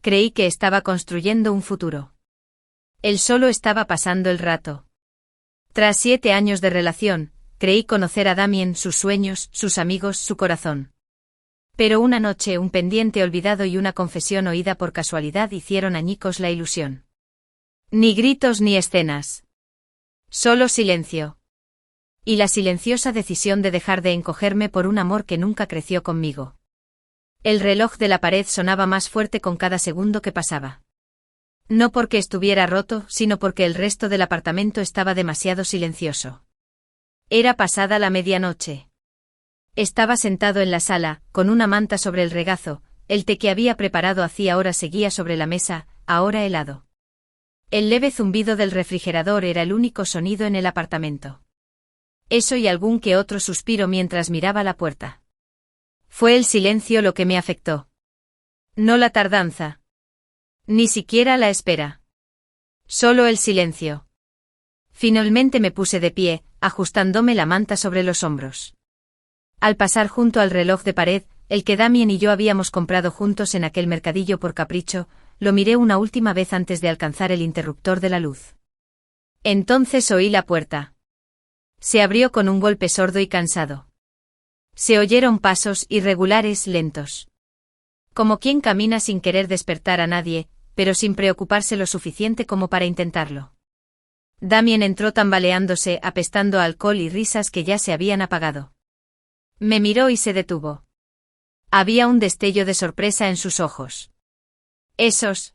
Creí que estaba construyendo un futuro. Él solo estaba pasando el rato. Tras 7 años de relación, creí conocer a Damien, sus sueños, sus amigos, su corazón. Pero una noche un pendiente olvidado y una confesión oída por casualidad hicieron añicos la ilusión. Ni gritos ni escenas. Solo silencio. Y la silenciosa decisión de dejar de encogerme por un amor que nunca creció conmigo. El reloj de la pared sonaba más fuerte con cada segundo que pasaba. No porque estuviera roto, sino porque el resto del apartamento estaba demasiado silencioso. Era pasada la medianoche. Estaba sentado en la sala, con una manta sobre el regazo, el té que había preparado hacía horas seguía sobre la mesa, ahora helado. El leve zumbido del refrigerador era el único sonido en el apartamento. Eso y algún que otro suspiro mientras miraba la puerta. Fue el silencio lo que me afectó. No la tardanza. Ni siquiera la espera. Solo el silencio. Finalmente me puse de pie, ajustándome la manta sobre los hombros. Al pasar junto al reloj de pared, el que Damien y yo habíamos comprado juntos en aquel mercadillo por capricho, lo miré una última vez antes de alcanzar el interruptor de la luz. Entonces oí la puerta. Se abrió con un golpe sordo y cansado. Se oyeron pasos irregulares, lentos. Como quien camina sin querer despertar a nadie, pero sin preocuparse lo suficiente como para intentarlo. Damien entró tambaleándose, apestando a alcohol y risas que ya se habían apagado. Me miró y se detuvo. Había un destello de sorpresa en sus ojos. Esos.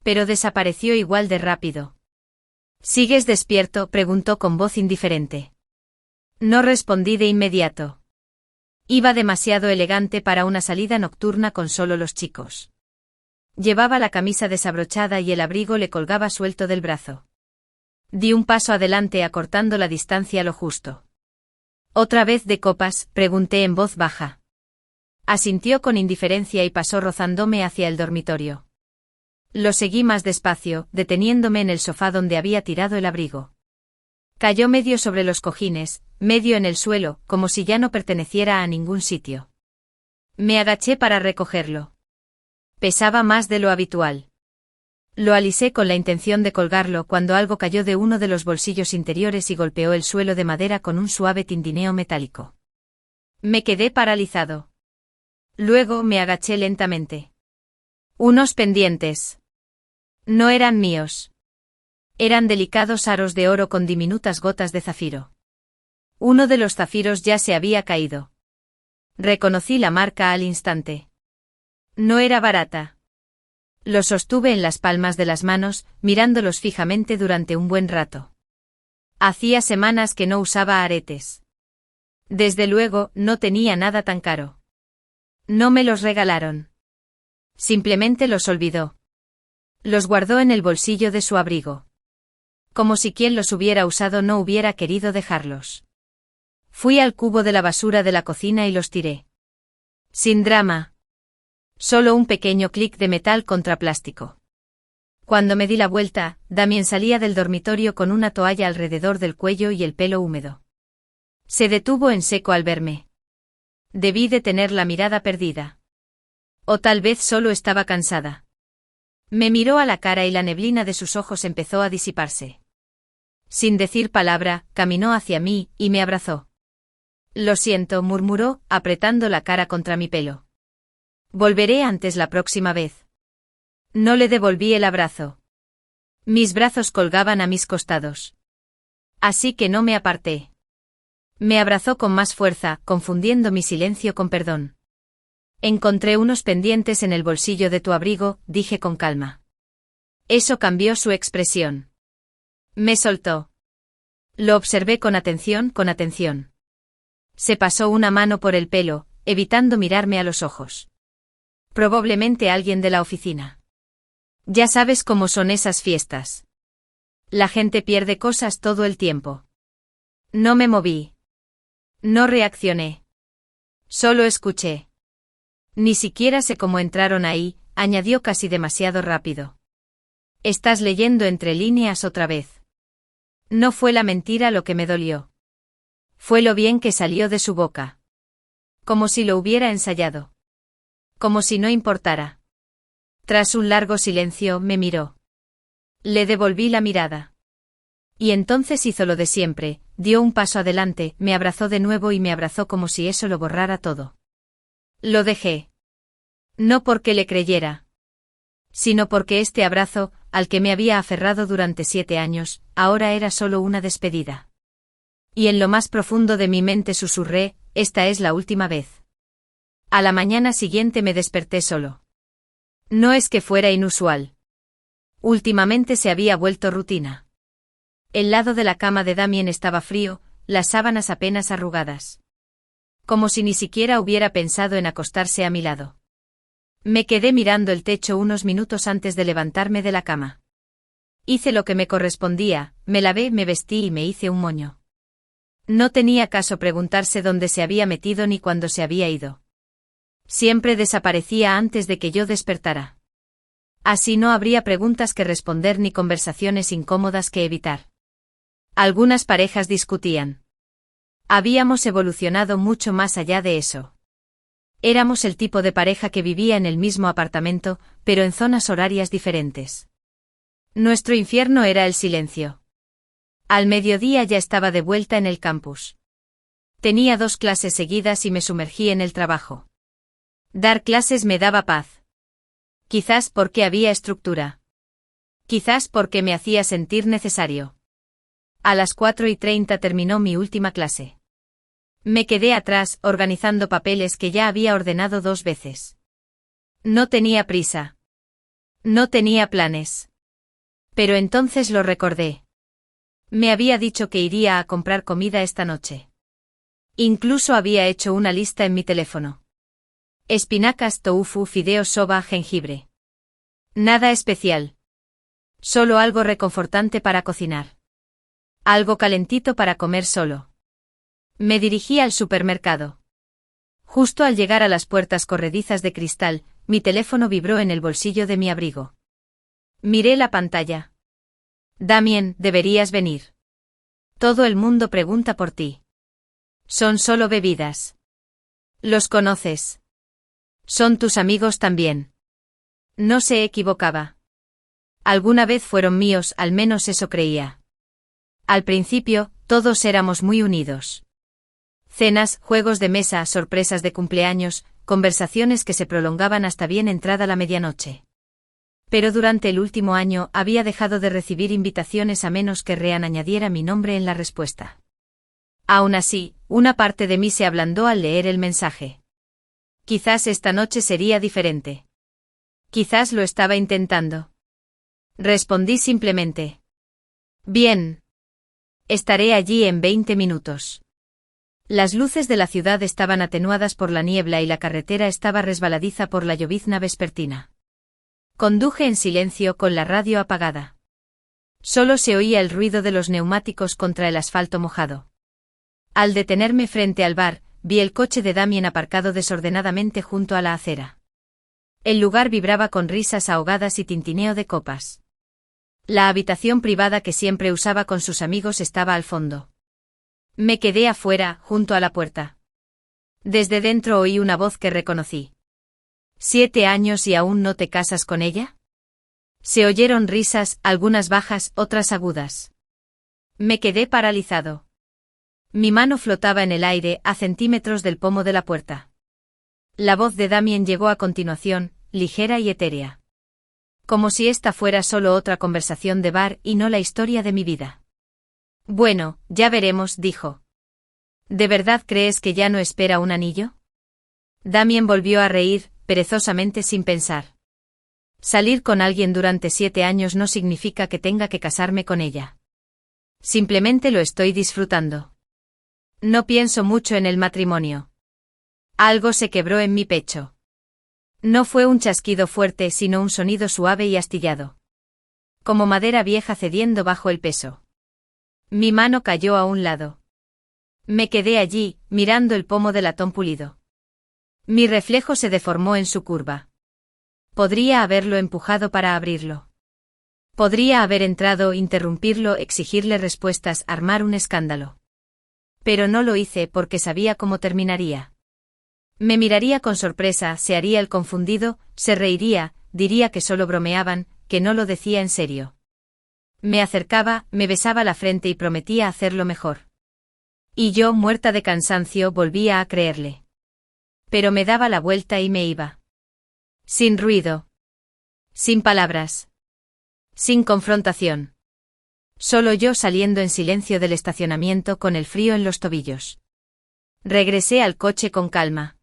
Pero desapareció igual de rápido. ¿Sigues despierto?, preguntó con voz indiferente. No respondí de inmediato. Iba demasiado elegante para una salida nocturna con solo los chicos. Llevaba la camisa desabrochada y el abrigo le colgaba suelto del brazo. Di un paso adelante acortando la distancia lo justo. ¿Otra vez de copas?, pregunté en voz baja. Asintió con indiferencia y pasó rozándome hacia el dormitorio. Lo seguí más despacio, deteniéndome en el sofá donde había tirado el abrigo. Cayó medio sobre los cojines, medio en el suelo, como si ya no perteneciera a ningún sitio. Me agaché para recogerlo. Pesaba más de lo habitual. Lo alisé con la intención de colgarlo cuando algo cayó de uno de los bolsillos interiores y golpeó el suelo de madera con un suave tintineo metálico. Me quedé paralizado. Luego me agaché lentamente. Unos pendientes. No eran míos. Eran delicados aros de oro con diminutas gotas de zafiro. Uno de los zafiros ya se había caído. Reconocí la marca al instante. No era barata. Los sostuve en las palmas de las manos, mirándolos fijamente durante un buen rato. Hacía semanas que no usaba aretes. Desde luego, no tenía nada tan caro. No me los regalaron. Simplemente los olvidó. Los guardó en el bolsillo de su abrigo. Como si quien los hubiera usado no hubiera querido dejarlos. Fui al cubo de la basura de la cocina y los tiré. Sin drama. Solo un pequeño clic de metal contra plástico. Cuando me di la vuelta, Damien salía del dormitorio con una toalla alrededor del cuello y el pelo húmedo. Se detuvo en seco al verme. Debí de tener la mirada perdida. O tal vez solo estaba cansada. Me miró a la cara y la neblina de sus ojos empezó a disiparse. Sin decir palabra, caminó hacia mí y me abrazó. Lo siento, murmuró, apretando la cara contra mi pelo. Volveré antes la próxima vez. No le devolví el abrazo. Mis brazos colgaban a mis costados. Así que no me aparté. Me abrazó con más fuerza, confundiendo mi silencio con perdón. Encontré unos pendientes en el bolsillo de tu abrigo, dije con calma. Eso cambió su expresión. Me soltó. Lo observé con atención, con atención. Se pasó una mano por el pelo, evitando mirarme a los ojos. Probablemente alguien de la oficina. Ya sabes cómo son esas fiestas. La gente pierde cosas todo el tiempo. No me moví. No reaccioné. Solo escuché. Ni siquiera sé cómo entraron ahí, añadió casi demasiado rápido. Estás leyendo entre líneas otra vez. No fue la mentira lo que me dolió. Fue lo bien que salió de su boca. Como si lo hubiera ensayado. Como si no importara. Tras un largo silencio, me miró. Le devolví la mirada. Y entonces hizo lo de siempre, dio un paso adelante, me abrazó de nuevo y me abrazó como si eso lo borrara todo. Lo dejé. No porque le creyera, sino porque este abrazo, al que me había aferrado durante 7 años, ahora era solo una despedida. Y en lo más profundo de mi mente susurré, esta es la última vez. A la mañana siguiente me desperté solo. No es que fuera inusual. Últimamente se había vuelto rutina. El lado de la cama de Damien estaba frío, las sábanas apenas arrugadas. Como si ni siquiera hubiera pensado en acostarse a mi lado. Me quedé mirando el techo unos minutos antes de levantarme de la cama. Hice lo que me correspondía, me lavé, me vestí y me hice un moño. No tenía caso preguntarse dónde se había metido ni cuándo se había ido. Siempre desaparecía antes de que yo despertara. Así no habría preguntas que responder ni conversaciones incómodas que evitar. Algunas parejas discutían. Habíamos evolucionado mucho más allá de eso. Éramos el tipo de pareja que vivía en el mismo apartamento, pero en zonas horarias diferentes. Nuestro infierno era el silencio. Al mediodía ya estaba de vuelta en el campus. Tenía 2 clases seguidas y me sumergí en el trabajo. Dar clases me daba paz. Quizás porque había estructura. Quizás porque me hacía sentir necesario. A las 4:30 terminó mi última clase. Me quedé atrás, organizando papeles que ya había ordenado 2 veces. No tenía prisa. No tenía planes. Pero entonces lo recordé. Me había dicho que iría a comprar comida esta noche. Incluso había hecho una lista en mi teléfono. Espinacas, tofu, fideos soba, jengibre. Nada especial. Solo algo reconfortante para cocinar. Algo calentito para comer solo. Me dirigí al supermercado. Justo al llegar a las puertas corredizas de cristal, mi teléfono vibró en el bolsillo de mi abrigo. Miré la pantalla. Damien, deberías venir. Todo el mundo pregunta por ti. Son solo bebidas. ¿Los conoces? Son tus amigos también. No se equivocaba. Alguna vez fueron míos, al menos eso creía. Al principio, todos éramos muy unidos. Cenas, juegos de mesa, sorpresas de cumpleaños, conversaciones que se prolongaban hasta bien entrada la medianoche. Pero durante el último año había dejado de recibir invitaciones a menos que Ryan añadiera mi nombre en la respuesta. Aún así, una parte de mí se ablandó al leer el mensaje. Quizás esta noche sería diferente. Quizás lo estaba intentando. Respondí simplemente. Bien. Estaré allí en 20 minutos. Las luces de la ciudad estaban atenuadas por la niebla y la carretera estaba resbaladiza por la llovizna vespertina. Conduje en silencio con la radio apagada. Solo se oía el ruido de los neumáticos contra el asfalto mojado. Al detenerme frente al bar, vi el coche de Damien aparcado desordenadamente junto a la acera. El lugar vibraba con risas ahogadas y tintineo de copas. La habitación privada que siempre usaba con sus amigos estaba al fondo. Me quedé afuera, junto a la puerta. Desde dentro oí una voz que reconocí. ¿7 años y aún no te casas con ella? Se oyeron risas, algunas bajas, otras agudas. Me quedé paralizado. Mi mano flotaba en el aire a centímetros del pomo de la puerta. La voz de Damien llegó a continuación, ligera y etérea. Como si esta fuera solo otra conversación de bar y no la historia de mi vida. Bueno, ya veremos, dijo. ¿De verdad crees que ya no espera un anillo? Damien volvió a reír, perezosamente sin pensar. Salir con alguien durante 7 años no significa que tenga que casarme con ella. Simplemente lo estoy disfrutando. No pienso mucho en el matrimonio. Algo se quebró en mi pecho. No fue un chasquido fuerte, sino un sonido suave y astillado. Como madera vieja cediendo bajo el peso. Mi mano cayó a un lado. Me quedé allí, mirando el pomo de latón pulido. Mi reflejo se deformó en su curva. Podría haberlo empujado para abrirlo. Podría haber entrado, interrumpirlo, exigirle respuestas, armar un escándalo. Pero no lo hice porque sabía cómo terminaría. Me miraría con sorpresa, se haría el confundido, se reiría, diría que solo bromeaban, que no lo decía en serio. Me acercaba, me besaba la frente y prometía hacerlo mejor. Y yo, muerta de cansancio, volvía a creerle. Pero me daba la vuelta y me iba. Sin ruido. Sin palabras. Sin confrontación. Solo yo saliendo en silencio del estacionamiento con el frío en los tobillos. Regresé al coche con calma.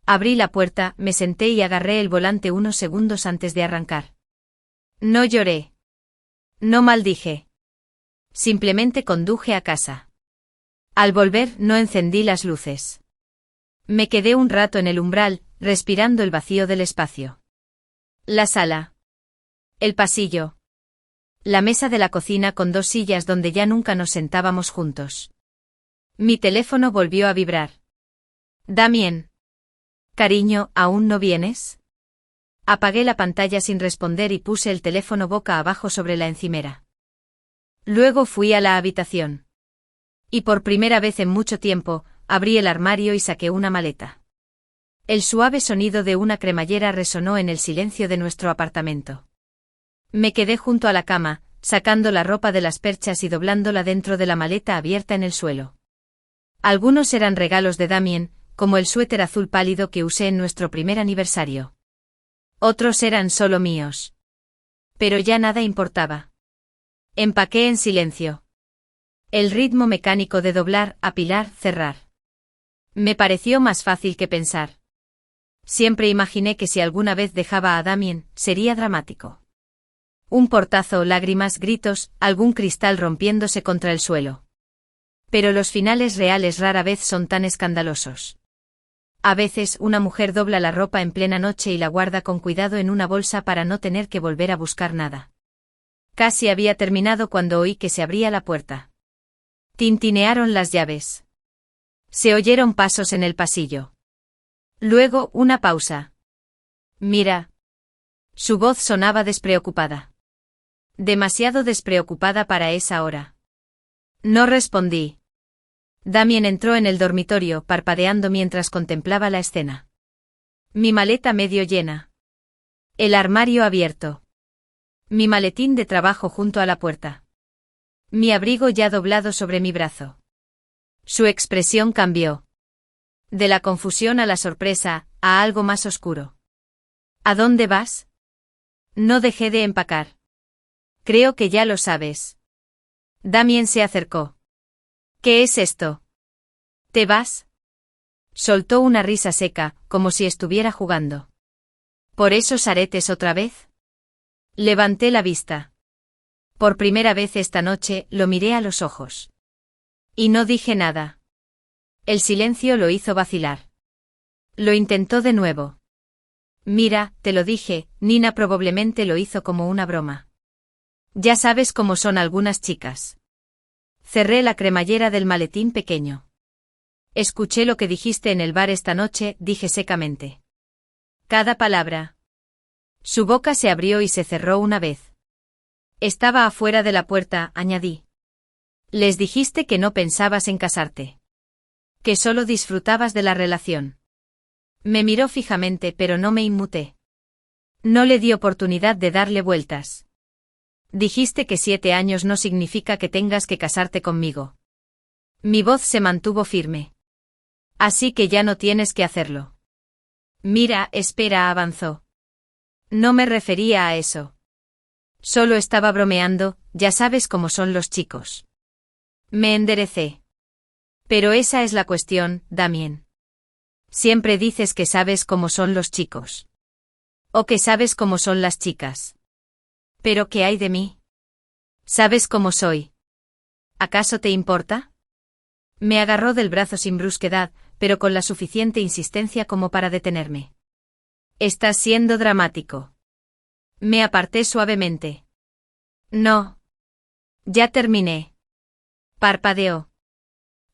Abrí la puerta, me senté y agarré el volante unos segundos antes de arrancar. No lloré. No maldije. Simplemente conduje a casa. Al volver no encendí las luces. Me quedé un rato en el umbral, respirando el vacío del espacio. La sala. El pasillo. La mesa de la cocina con 2 sillas donde ya nunca nos sentábamos juntos. Mi teléfono volvió a vibrar. Damien. Cariño, ¿aún no vienes? Apagué la pantalla sin responder y puse el teléfono boca abajo sobre la encimera. Luego fui a la habitación. Y por primera vez en mucho tiempo, abrí el armario y saqué una maleta. El suave sonido de una cremallera resonó en el silencio de nuestro apartamento. Me quedé junto a la cama, sacando la ropa de las perchas y doblándola dentro de la maleta abierta en el suelo. Algunos eran regalos de Damien, como el suéter azul pálido que usé en nuestro primer aniversario. Otros eran solo míos. Pero ya nada importaba. Empaqué en silencio. El ritmo mecánico de doblar, apilar, cerrar. Me pareció más fácil que pensar. Siempre imaginé que si alguna vez dejaba a Damien, sería dramático. Un portazo, lágrimas, gritos, algún cristal rompiéndose contra el suelo. Pero los finales reales rara vez son tan escandalosos. A veces una mujer dobla la ropa en plena noche y la guarda con cuidado en una bolsa para no tener que volver a buscar nada. Casi había terminado cuando oí que se abría la puerta. Tintinearon las llaves. Se oyeron pasos en el pasillo. Luego, una pausa. Mira. Su voz sonaba despreocupada. Demasiado despreocupada para esa hora. No respondí. Damien entró en el dormitorio parpadeando mientras contemplaba la escena. Mi maleta medio llena. El armario abierto. Mi maletín de trabajo junto a la puerta. Mi abrigo ya doblado sobre mi brazo. Su expresión cambió. De la confusión a la sorpresa, a algo más oscuro. ¿A dónde vas? No dejé de empacar. Creo que ya lo sabes. Damien se acercó. ¿Qué es esto? ¿Te vas? Soltó una risa seca, como si estuviera jugando. ¿Por esos aretes otra vez? Levanté la vista. Por primera vez esta noche, lo miré a los ojos. Y no dije nada. El silencio lo hizo vacilar. Lo intentó de nuevo. Mira, te lo dije, Nina probablemente lo hizo como una broma. Ya sabes cómo son algunas chicas. Cerré la cremallera del maletín pequeño. Escuché lo que dijiste en el bar esta noche, dije secamente. Cada palabra. Su boca se abrió y se cerró una vez. Estaba afuera de la puerta, añadí. Les dijiste que no pensabas en casarte. Que solo disfrutabas de la relación. Me miró fijamente pero no me inmuté. No le di oportunidad de darle vueltas. Dijiste que 7 años no significa que tengas que casarte conmigo. Mi voz se mantuvo firme. Así que ya no tienes que hacerlo. Mira, espera, avanzó. No me refería a eso. Solo estaba bromeando, ya sabes cómo son los chicos. Me enderecé. Pero esa es la cuestión, Damien. Siempre dices que sabes cómo son los chicos. O que sabes cómo son las chicas. ¿Pero qué hay de mí? ¿Sabes cómo soy? ¿Acaso te importa? Me agarró del brazo sin brusquedad, pero con la suficiente insistencia como para detenerme. Estás siendo dramático. Me aparté suavemente. No. Ya terminé. Parpadeó.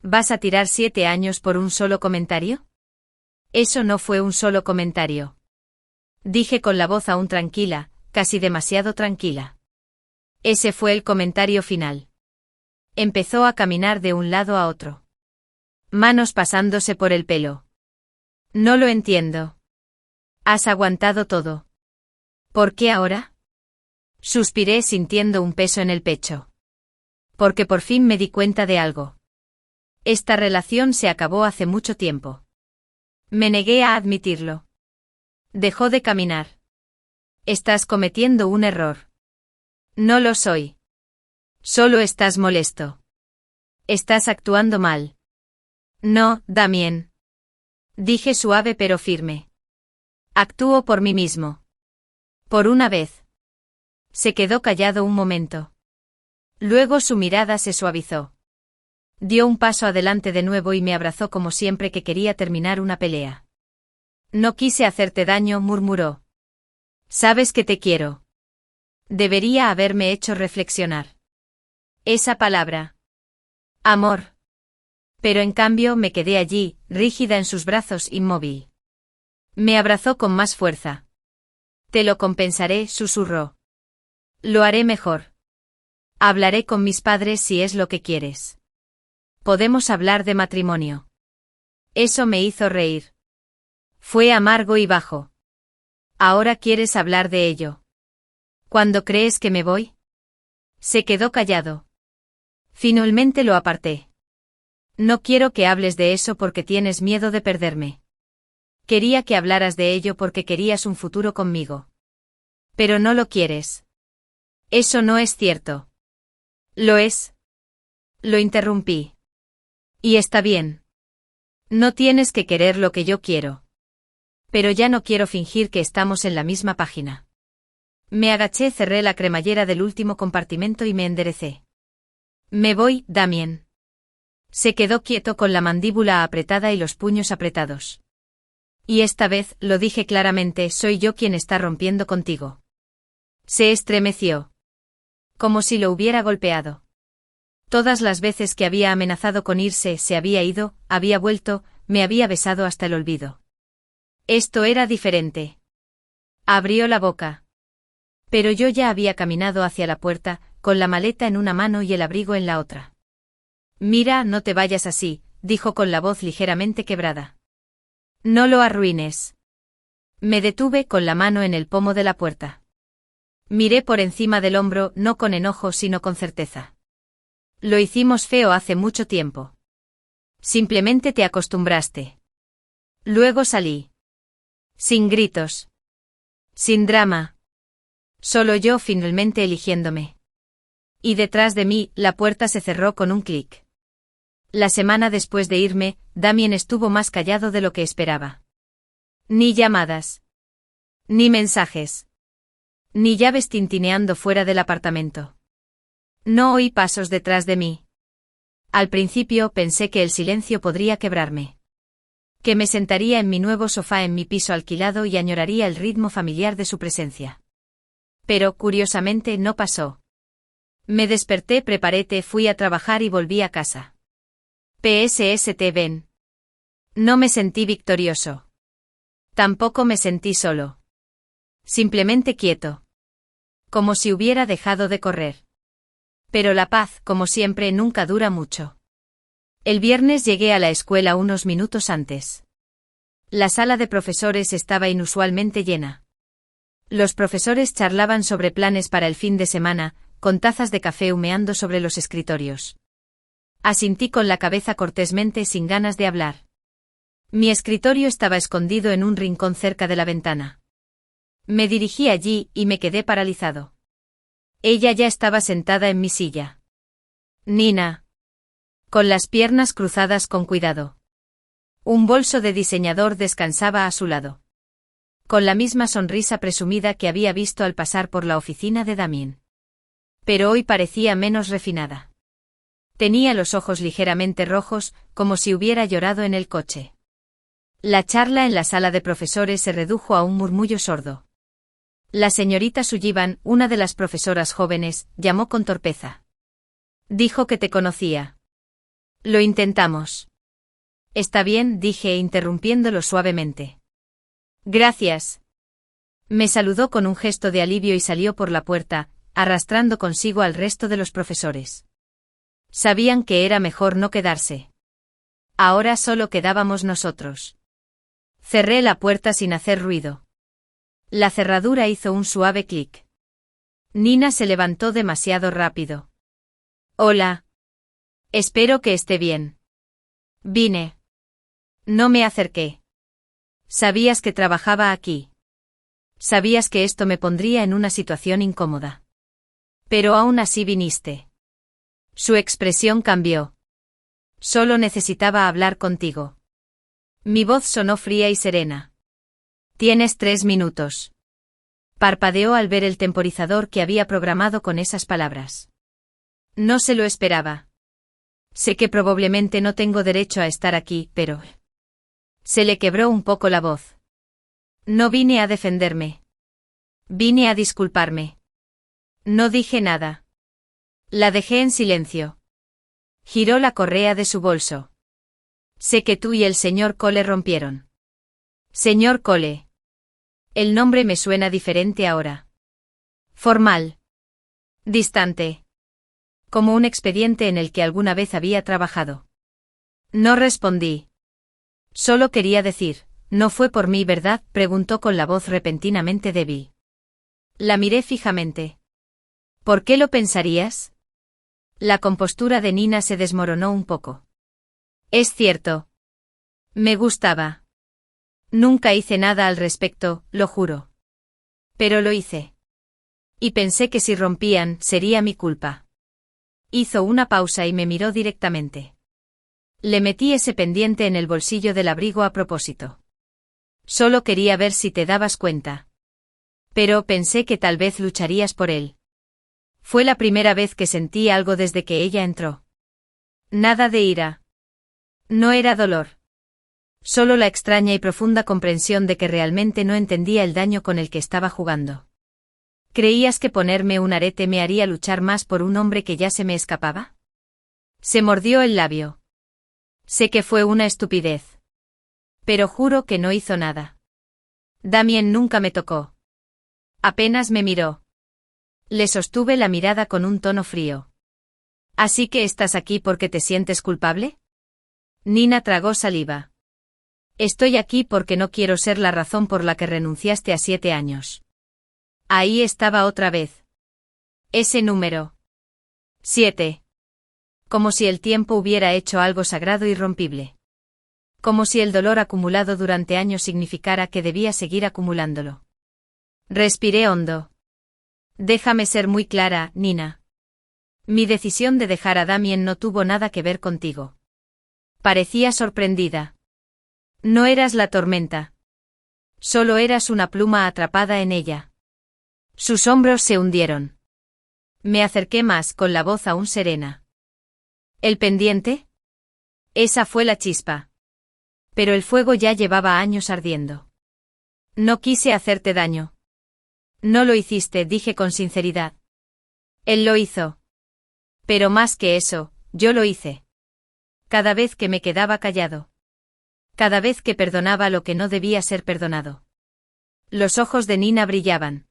¿Vas a tirar 7 años por un solo comentario? Eso no fue un solo comentario. Dije con la voz aún tranquila, casi demasiado tranquila. Ese fue el comentario final. Empezó a caminar de un lado a otro. Manos pasándose por el pelo. No lo entiendo. Has aguantado todo. ¿Por qué ahora? Suspiré sintiendo un peso en el pecho. Porque por fin me di cuenta de algo. Esta relación se acabó hace mucho tiempo. Me negué a admitirlo. Dejó de caminar. Estás cometiendo un error. No lo soy. Solo estás molesto. Estás actuando mal. No, Damien. Dije suave pero firme. Actúo por mí mismo. Por una vez. Se quedó callado un momento. Luego su mirada se suavizó. Dio un paso adelante de nuevo y me abrazó como siempre que quería terminar una pelea. No quise hacerte daño, murmuró. Sabes que te quiero. Debería haberme hecho reflexionar. Esa palabra. Amor. Pero en cambio me quedé allí, rígida en sus brazos, inmóvil. Me abrazó con más fuerza. Te lo compensaré, susurró. Lo haré mejor. Hablaré con mis padres si es lo que quieres. Podemos hablar de matrimonio. Eso me hizo reír. Fue amargo y bajo. ¿Ahora quieres hablar de ello? ¿Cuándo crees que me voy? Se quedó callado. Finalmente lo aparté. No quiero que hables de eso porque tienes miedo de perderme. Quería que hablaras de ello porque querías un futuro conmigo. Pero no lo quieres. Eso no es cierto. Lo es. Lo interrumpí. Y está bien. No tienes que querer lo que yo quiero. Pero ya no quiero fingir que estamos en la misma página. Me agaché, cerré la cremallera del último compartimento y me enderecé. Me voy, Damien. Se quedó quieto con la mandíbula apretada y los puños apretados. Y esta vez, lo dije claramente, soy yo quien está rompiendo contigo. Se estremeció. Como si lo hubiera golpeado. Todas las veces que había amenazado con irse, se había ido, había vuelto, me había besado hasta el olvido. Esto era diferente. Abrió la boca. Pero yo ya había caminado hacia la puerta, con la maleta en una mano y el abrigo en la otra. Mira, no te vayas así, dijo con la voz ligeramente quebrada. No lo arruines. Me detuve con la mano en el pomo de la puerta. Miré por encima del hombro, no con enojo sino con certeza. Lo hicimos feo hace mucho tiempo. Simplemente te acostumbraste. Luego salí. Sin gritos. Sin drama. Solo yo finalmente eligiéndome. Y detrás de mí, la puerta se cerró con un clic. La semana después de irme, Damien estuvo más callado de lo que esperaba. Ni llamadas. Ni mensajes. Ni llaves tintineando fuera del apartamento. No oí pasos detrás de mí. Al principio pensé que el silencio podría quebrarme. Que me sentaría en mi nuevo sofá en mi piso alquilado y añoraría el ritmo familiar de su presencia. Pero, curiosamente, no pasó. Me desperté, preparé té, fui a trabajar y volví a casa. PSST ven. No me sentí victorioso. Tampoco me sentí solo. Simplemente quieto. Como si hubiera dejado de correr. Pero la paz, como siempre, nunca dura mucho. El viernes llegué a la escuela unos minutos antes. La sala de profesores estaba inusualmente llena. Los profesores charlaban sobre planes para el fin de semana, con tazas de café humeando sobre los escritorios. Asintí con la cabeza cortésmente sin ganas de hablar. Mi escritorio estaba escondido en un rincón cerca de la ventana. Me dirigí allí y me quedé paralizado. Ella ya estaba sentada en mi silla. Nina. Con las piernas cruzadas con cuidado. Un bolso de diseñador descansaba a su lado. Con la misma sonrisa presumida que había visto al pasar por la oficina de Damien. Pero hoy parecía menos refinada. Tenía los ojos ligeramente rojos, como si hubiera llorado en el coche. La charla en la sala de profesores se redujo a un murmullo sordo. La señorita Sullivan, una de las profesoras jóvenes, llamó con torpeza. Dijo que te conocía. Lo intentamos. Está bien, dije interrumpiéndolo suavemente. Gracias. Me saludó con un gesto de alivio y salió por la puerta, arrastrando consigo al resto de los profesores. Sabían que era mejor no quedarse. Ahora solo quedábamos nosotros. Cerré la puerta sin hacer ruido. La cerradura hizo un suave clic. Nina se levantó demasiado rápido. Hola. Espero que esté bien. Vine. No me acerqué. Sabías que trabajaba aquí. Sabías que esto me pondría en una situación incómoda. Pero aún así viniste. Su expresión cambió. Solo necesitaba hablar contigo. Mi voz sonó fría y serena. Tienes 3 minutos. Parpadeó al ver el temporizador que había programado con esas palabras. No se lo esperaba. Sé que probablemente no tengo derecho a estar aquí, pero... Se le quebró un poco la voz. No vine a defenderme. Vine a disculparme. No dije nada. La dejé en silencio. Giró la correa de su bolso. Sé que tú y el señor Cole rompieron. Señor Cole. El nombre me suena diferente ahora. Formal. Distante. Como un expediente en el que alguna vez había trabajado. No respondí. Solo quería decir, no fue por mí, ¿verdad?, preguntó con la voz repentinamente débil. La miré fijamente. ¿Por qué lo pensarías? La compostura de Nina se desmoronó un poco. Es cierto. Me gustaba. Nunca hice nada al respecto, lo juro. Pero lo hice. Y pensé que si rompían, sería mi culpa. Hizo una pausa y me miró directamente. Le metí ese pendiente en el bolsillo del abrigo a propósito. Solo quería ver si te dabas cuenta. Pero pensé que tal vez lucharías por él. Fue la primera vez que sentí algo desde que ella entró. Nada de ira. No era dolor. Solo la extraña y profunda comprensión de que realmente no entendía el daño con el que estaba jugando. ¿Creías que ponerme un arete me haría luchar más por un hombre que ya se me escapaba? Se mordió el labio. Sé que fue una estupidez. Pero juro que no hizo nada. Damien nunca me tocó. Apenas me miró. Le sostuve la mirada con un tono frío. ¿Así que estás aquí porque te sientes culpable? Nina tragó saliva. Estoy aquí porque no quiero ser la razón por la que renunciaste a 7 años. Ahí estaba otra vez. Ese número. 7. Como si el tiempo hubiera hecho algo sagrado e irrompible. Como si el dolor acumulado durante años significara que debía seguir acumulándolo. Respiré hondo. Déjame ser muy clara, Nina. Mi decisión de dejar a Damien no tuvo nada que ver contigo. Parecía sorprendida. No eras la tormenta. Solo eras una pluma atrapada en ella. Sus hombros se hundieron. Me acerqué más, con la voz aún serena. ¿El pendiente? Esa fue la chispa. Pero el fuego ya llevaba años ardiendo. No quise hacerte daño. No lo hiciste, dije con sinceridad. Él lo hizo. Pero más que eso, yo lo hice. Cada vez que me quedaba callado. Cada vez que perdonaba lo que no debía ser perdonado. Los ojos de Nina brillaban.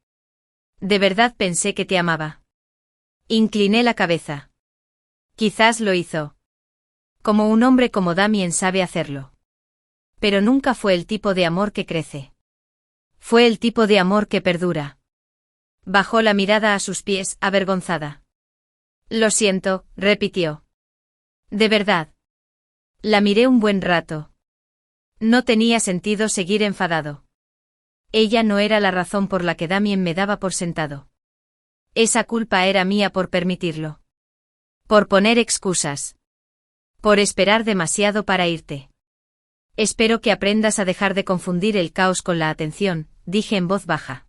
De verdad pensé que te amaba. Incliné la cabeza. Quizás lo hizo. Como un hombre como Damien sabe hacerlo. Pero nunca fue el tipo de amor que crece. Fue el tipo de amor que perdura. Bajó la mirada a sus pies, avergonzada. Lo siento, repitió. De verdad. La miré un buen rato. No tenía sentido seguir enfadado. Ella no era la razón por la que Damien me daba por sentado. Esa culpa era mía por permitirlo. Por poner excusas. Por esperar demasiado para irte. Espero que aprendas a dejar de confundir el caos con la atención, dije en voz baja.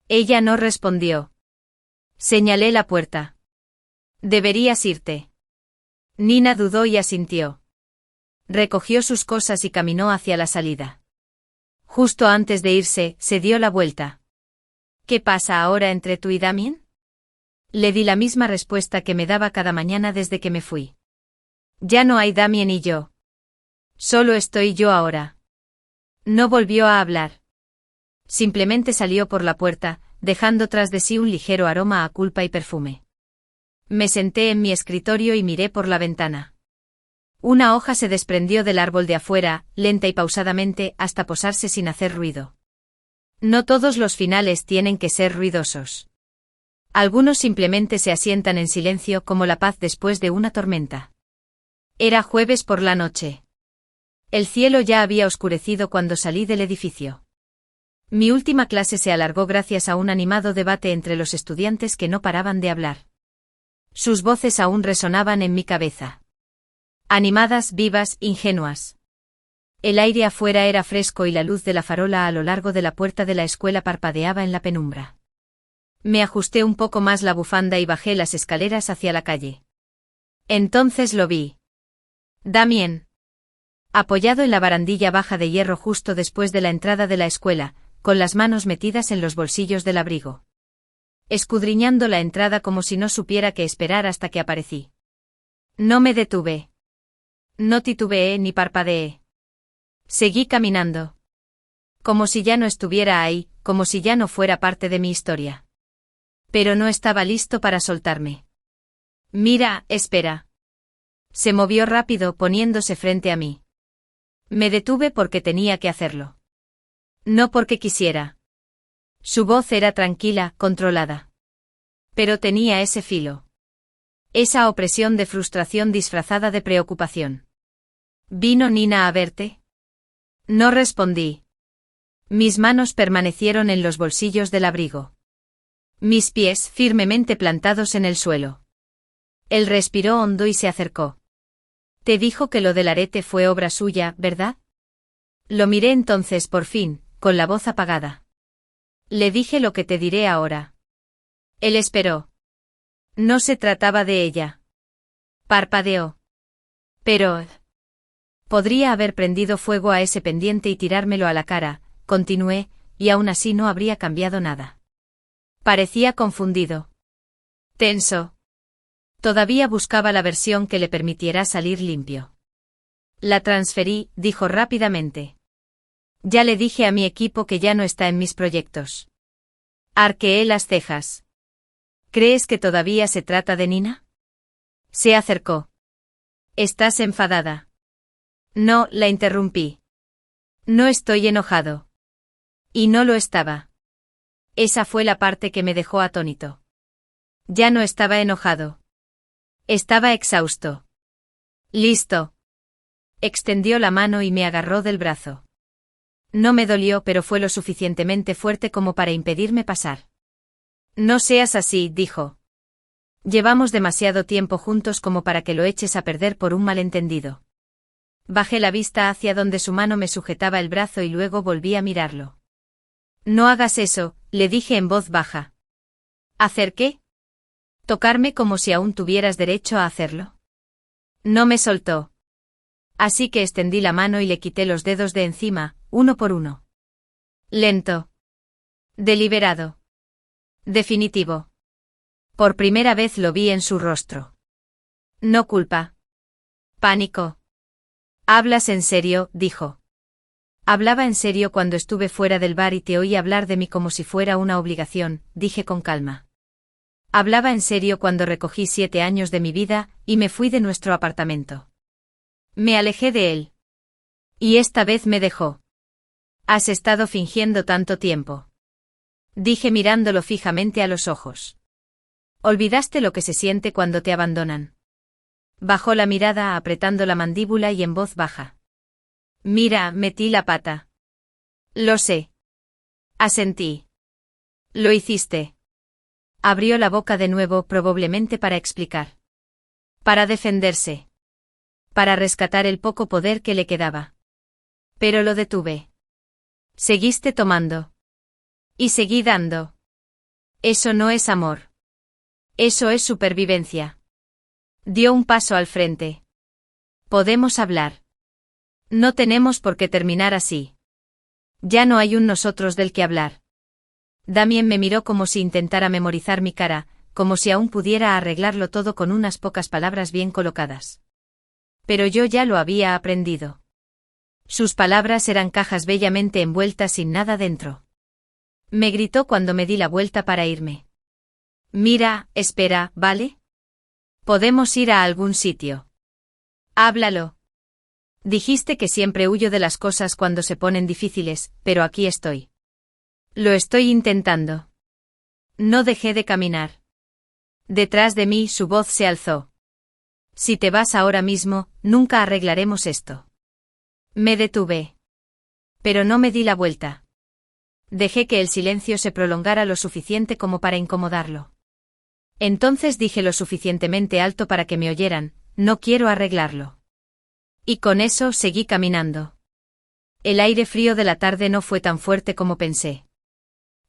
Ella no respondió. Señalé la puerta. Deberías irte. Nina dudó y asintió. Recogió sus cosas y caminó hacia la salida. Justo antes de irse, se dio la vuelta. ¿Qué pasa ahora entre tú y Damien? Le di la misma respuesta que me daba cada mañana desde que me fui. Ya no hay Damien y yo. Solo estoy yo ahora. No volvió a hablar. Simplemente salió por la puerta, dejando tras de sí un ligero aroma a culpa y perfume. Me senté en mi escritorio y miré por la ventana. Una hoja se desprendió del árbol de afuera, lenta y pausadamente, hasta posarse sin hacer ruido. No todos los finales tienen que ser ruidosos. Algunos simplemente se asientan en silencio como la paz después de una tormenta. Era jueves por la noche. El cielo ya había oscurecido cuando salí del edificio. Mi última clase se alargó gracias a un animado debate entre los estudiantes que no paraban de hablar. Sus voces aún resonaban en mi cabeza. Animadas, vivas, ingenuas. El aire afuera era fresco y la luz de la farola a lo largo de la puerta de la escuela parpadeaba en la penumbra. Me ajusté un poco más la bufanda y bajé las escaleras hacia la calle. Entonces lo vi. Damien. Apoyado en la barandilla baja de hierro justo después de la entrada de la escuela, con las manos metidas en los bolsillos del abrigo. Escudriñando la entrada como si no supiera qué esperar hasta que aparecí. No me detuve. No titubeé ni parpadeé. Seguí caminando. Como si ya no estuviera ahí, como si ya no fuera parte de mi historia. Pero no estaba listo para soltarme. Mira, espera. Se movió rápido poniéndose frente a mí. Me detuve porque tenía que hacerlo. No porque quisiera. Su voz era tranquila, controlada. Pero tenía ese filo. Esa opresión de frustración disfrazada de preocupación. ¿Vino Nina a verte? No respondí. Mis manos permanecieron en los bolsillos del abrigo. Mis pies firmemente plantados en el suelo. Él respiró hondo y se acercó. Te dijo que lo del arete fue obra suya, ¿verdad? Lo miré entonces por fin, con la voz apagada. Le dije lo que te diré ahora. Él esperó. No se trataba de ella. Parpadeó. Pero... podría haber prendido fuego a ese pendiente y tirármelo a la cara, continué, y aún así no habría cambiado nada. Parecía confundido. Tenso. Todavía buscaba la versión que le permitiera salir limpio. La transferí, dijo rápidamente. Ya le dije a mi equipo que ya no está en mis proyectos. Arqueé las cejas. ¿Crees que todavía se trata de Nina? Se acercó. ¿Estás enfadada? No, la interrumpí. No estoy enojado. Y no lo estaba. Esa fue la parte que me dejó atónito. Ya no estaba enojado. Estaba exhausto. Listo. Extendió la mano y me agarró del brazo. No me dolió, pero fue lo suficientemente fuerte como para impedirme pasar. No seas así, dijo. Llevamos demasiado tiempo juntos como para que lo eches a perder por un malentendido. Bajé la vista hacia donde su mano me sujetaba el brazo y luego volví a mirarlo. No hagas eso, le dije en voz baja. ¿Hacer qué? ¿Tocarme como si aún tuvieras derecho a hacerlo? No me soltó. Así que extendí la mano y le quité los dedos de encima, uno por uno. Lento. Deliberado. Definitivo. Por primera vez lo vi en su rostro. No culpa. Pánico. ¿Hablas en serio?, dijo. Hablaba en serio cuando estuve fuera del bar y te oí hablar de mí como si fuera una obligación, dije con calma. Hablaba en serio cuando recogí 7 años de mi vida y me fui de nuestro apartamento. Me alejé de él. Y esta vez me dejó. Has estado fingiendo tanto tiempo. Dije mirándolo fijamente a los ojos. Olvidaste lo que se siente cuando te abandonan. Bajó la mirada apretando la mandíbula y en voz baja. Mira, metí la pata. Lo sé. Asentí. Lo hiciste. Abrió la boca de nuevo probablemente para explicar. Para defenderse. Para rescatar el poco poder que le quedaba. Pero lo detuve. Seguiste tomando. Y seguí dando. Eso no es amor. Eso es supervivencia. Dio un paso al frente. Podemos hablar. No tenemos por qué terminar así. Ya no hay un nosotros del que hablar. Damien me miró como si intentara memorizar mi cara, como si aún pudiera arreglarlo todo con unas pocas palabras bien colocadas. Pero yo ya lo había aprendido. Sus palabras eran cajas bellamente envueltas sin nada dentro. Me gritó cuando me di la vuelta para irme. Mira, espera, ¿vale? Podemos ir a algún sitio. Háblalo. Dijiste que siempre huyo de las cosas cuando se ponen difíciles, pero aquí estoy. Lo estoy intentando. No dejé de caminar. Detrás de mí su voz se alzó. Si te vas ahora mismo, nunca arreglaremos esto. Me detuve. Pero no me di la vuelta. Dejé que el silencio se prolongara lo suficiente como para incomodarlo. Entonces dije lo suficientemente alto para que me oyeran, no quiero arreglarlo. Y con eso seguí caminando. El aire frío de la tarde no fue tan fuerte como pensé.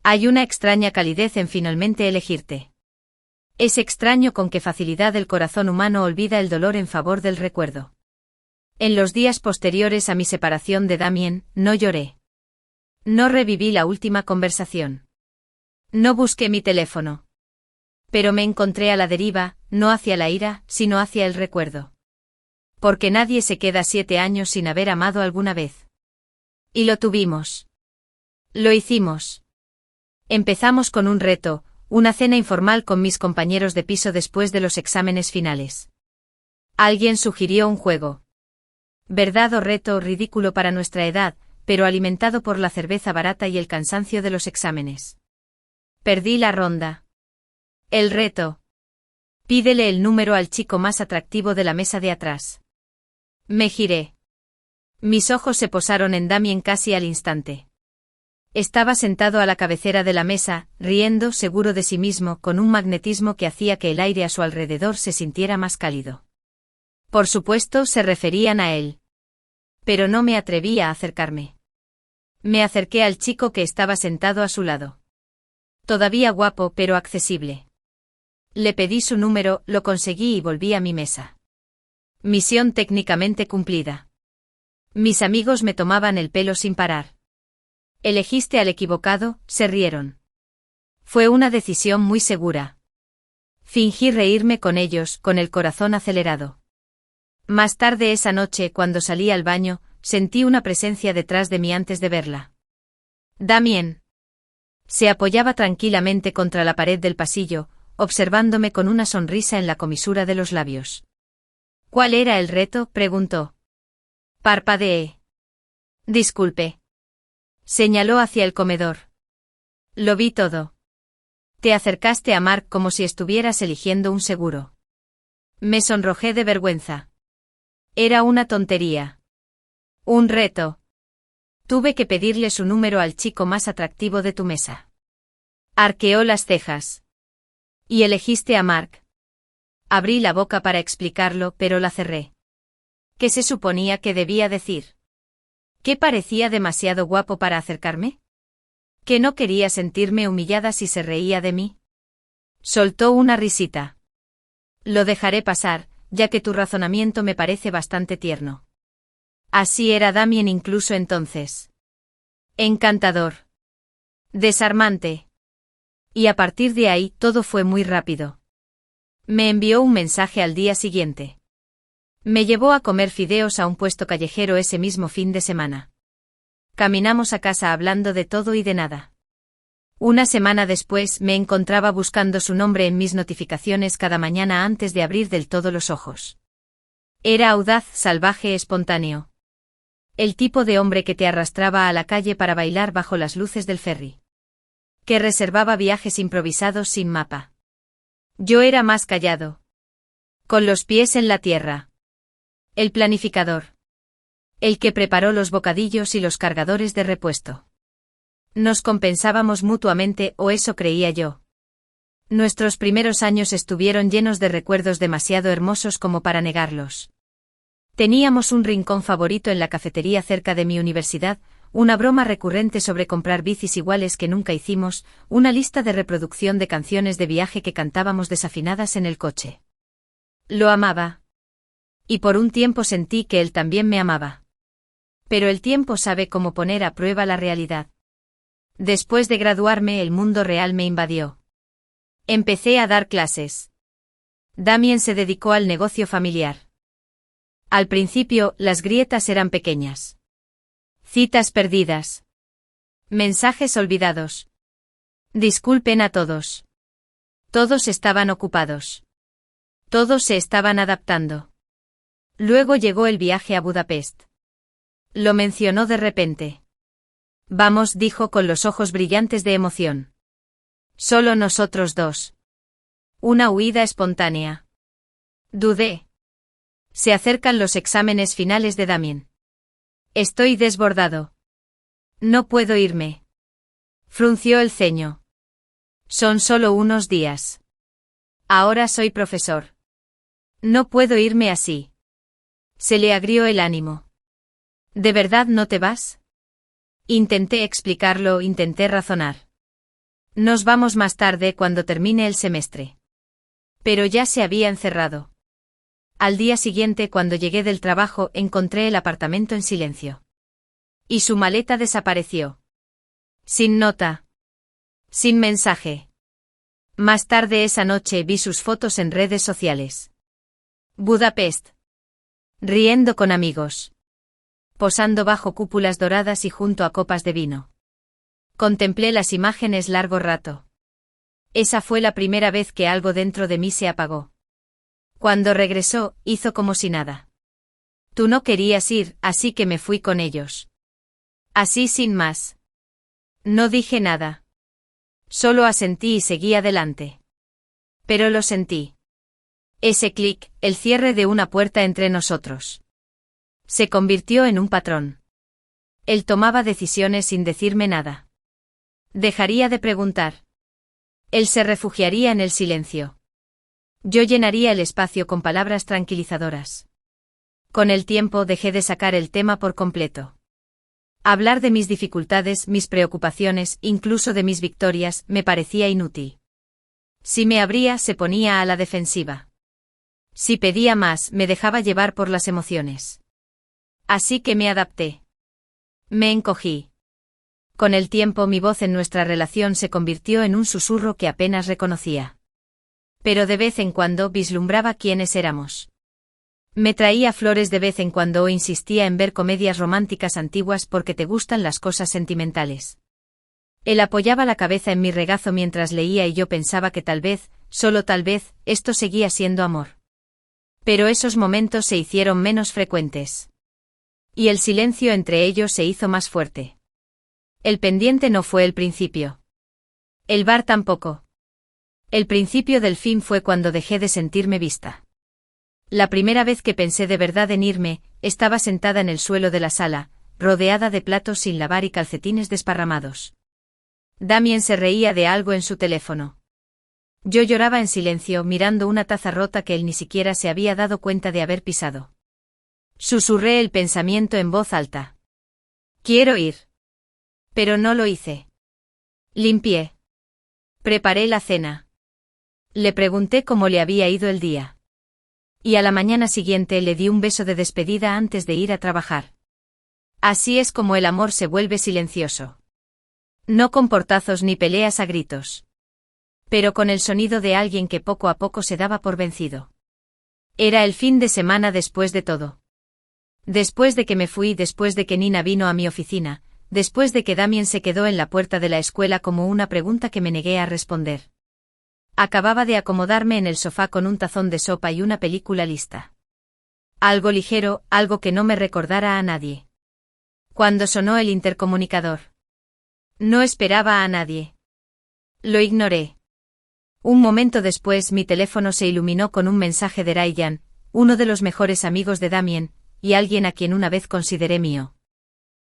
Hay una extraña calidez en finalmente elegirte. Es extraño con qué facilidad el corazón humano olvida el dolor en favor del recuerdo. En los días posteriores a mi separación de Damien, no lloré. No reviví la última conversación. No busqué mi teléfono. Pero me encontré a la deriva, no hacia la ira, sino hacia el recuerdo. Porque nadie se queda 7 años sin haber amado alguna vez. Y lo tuvimos. Lo hicimos. Empezamos con un reto, una cena informal con mis compañeros de piso después de los exámenes finales. Alguien sugirió un juego. Verdad o reto ridículo para nuestra edad, pero alimentado por la cerveza barata y el cansancio de los exámenes. Perdí la ronda. El reto. Pídele el número al chico más atractivo de la mesa de atrás. Me giré. Mis ojos se posaron en Damien casi al instante. Estaba sentado a la cabecera de la mesa, riendo, seguro de sí mismo, con un magnetismo que hacía que el aire a su alrededor se sintiera más cálido. Por supuesto, se referían a él. Pero no me atreví a acercarme. Me acerqué al chico que estaba sentado a su lado. Todavía guapo, pero accesible. Le pedí su número, lo conseguí y volví a mi mesa. Misión técnicamente cumplida. Mis amigos me tomaban el pelo sin parar. Elegiste al equivocado, se rieron. Fue una decisión muy segura. Fingí reírme con ellos, con el corazón acelerado. Más tarde esa noche, cuando salí al baño, sentí una presencia detrás de mí antes de verla. Damien. Se apoyaba tranquilamente contra la pared del pasillo, observándome con una sonrisa en la comisura de los labios. ¿Cuál era el reto?, preguntó. Parpadeé. Disculpe. Señaló hacia el comedor. Lo vi todo. Te acercaste a Mark como si estuvieras eligiendo un seguro. Me sonrojé de vergüenza. Era una tontería. Un reto. Tuve que pedirle su número al chico más atractivo de tu mesa. Arqueó las cejas. ¿Y elegiste a Mark? Abrí la boca para explicarlo, pero la cerré. ¿Qué se suponía que debía decir? ¿Que parecía demasiado guapo para acercarme? ¿Que no quería sentirme humillada si se reía de mí? Soltó una risita. Lo dejaré pasar, ya que tu razonamiento me parece bastante tierno. Así era Damien incluso entonces. Encantador. Desarmante. Y a partir de ahí todo fue muy rápido. Me envió un mensaje al día siguiente. Me llevó a comer fideos a un puesto callejero ese mismo fin de semana. Caminamos a casa hablando de todo y de nada. Una semana después me encontraba buscando su nombre en mis notificaciones cada mañana antes de abrir del todo los ojos. Era audaz, salvaje, espontáneo. El tipo de hombre que te arrastraba a la calle para bailar bajo las luces del ferry. Que reservaba viajes improvisados sin mapa. Yo era más callado. Con los pies en la tierra. El planificador. El que preparó los bocadillos y los cargadores de repuesto. Nos compensábamos mutuamente, o eso creía yo. Nuestros primeros años estuvieron llenos de recuerdos demasiado hermosos como para negarlos. Teníamos un rincón favorito en la cafetería cerca de mi universidad, una broma recurrente sobre comprar bicis iguales que nunca hicimos, una lista de reproducción de canciones de viaje que cantábamos desafinadas en el coche. Lo amaba. Y por un tiempo sentí que él también me amaba. Pero el tiempo sabe cómo poner a prueba la realidad. Después de graduarme, el mundo real me invadió. Empecé a dar clases. Damien se dedicó al negocio familiar. Al principio, las grietas eran pequeñas. Citas perdidas. Mensajes olvidados. Disculpen a todos. Todos estaban ocupados. Todos se estaban adaptando. Luego llegó el viaje a Budapest. Lo mencionó de repente. Vamos, dijo con los ojos brillantes de emoción. Solo nosotros dos. Una huida espontánea. Dudé. Se acercan los exámenes finales de Damien. Estoy desbordado. No puedo irme. Frunció el ceño. Son solo unos días. Ahora soy profesor. No puedo irme así. Se le agrió el ánimo. ¿De verdad no te vas? Intenté explicarlo, intenté razonar. Nos vamos más tarde cuando termine el semestre. Pero ya se había encerrado. Al día siguiente, cuando llegué del trabajo, encontré el apartamento en silencio. Y su maleta desapareció. Sin nota. Sin mensaje. Más tarde esa noche vi sus fotos en redes sociales. Budapest. Riendo con amigos. Posando bajo cúpulas doradas y junto a copas de vino. Contemplé las imágenes largo rato. Esa fue la primera vez que algo dentro de mí se apagó. Cuando regresó, hizo como si nada. Tú no querías ir, así que me fui con ellos. Así sin más. No dije nada. Solo asentí y seguí adelante. Pero lo sentí. Ese clic, el cierre de una puerta entre nosotros. Se convirtió en un patrón. Él tomaba decisiones sin decirme nada. Dejaría de preguntar. Él se refugiaría en el silencio. Yo llenaría el espacio con palabras tranquilizadoras. Con el tiempo dejé de sacar el tema por completo. Hablar de mis dificultades, mis preocupaciones, incluso de mis victorias, me parecía inútil. Si me abría, se ponía a la defensiva. Si pedía más, me dejaba llevar por las emociones. Así que me adapté. Me encogí. Con el tiempo mi voz en nuestra relación se convirtió en un susurro que apenas reconocía. Pero de vez en cuando vislumbraba quiénes éramos. Me traía flores de vez en cuando o insistía en ver comedias románticas antiguas porque te gustan las cosas sentimentales. Él apoyaba la cabeza en mi regazo mientras leía y yo pensaba que tal vez, solo tal vez, esto seguía siendo amor. Pero esos momentos se hicieron menos frecuentes. Y el silencio entre ellos se hizo más fuerte. El pendiente no fue el principio. El bar tampoco. El principio del fin fue cuando dejé de sentirme vista. La primera vez que pensé de verdad en irme, estaba sentada en el suelo de la sala, rodeada de platos sin lavar y calcetines desparramados. Damien se reía de algo en su teléfono. Yo lloraba en silencio mirando una taza rota que él ni siquiera se había dado cuenta de haber pisado. Susurré el pensamiento en voz alta. Quiero ir. Pero no lo hice. Limpié. Preparé la cena. Le pregunté cómo le había ido el día. Y a la mañana siguiente le di un beso de despedida antes de ir a trabajar. Así es como el amor se vuelve silencioso. No con portazos ni peleas a gritos. Pero con el sonido de alguien que poco a poco se daba por vencido. Era el fin de semana después de todo. Después de que me fui, después de que Nina vino a mi oficina, después de que Damien se quedó en la puerta de la escuela como una pregunta que me negué a responder. Acababa de acomodarme en el sofá con un tazón de sopa y una película lista. Algo ligero, algo que no me recordara a nadie. Cuando sonó el intercomunicador. No esperaba a nadie. Lo ignoré. Un momento después mi teléfono se iluminó con un mensaje de Ryan, uno de los mejores amigos de Damien, y alguien a quien una vez consideré mío.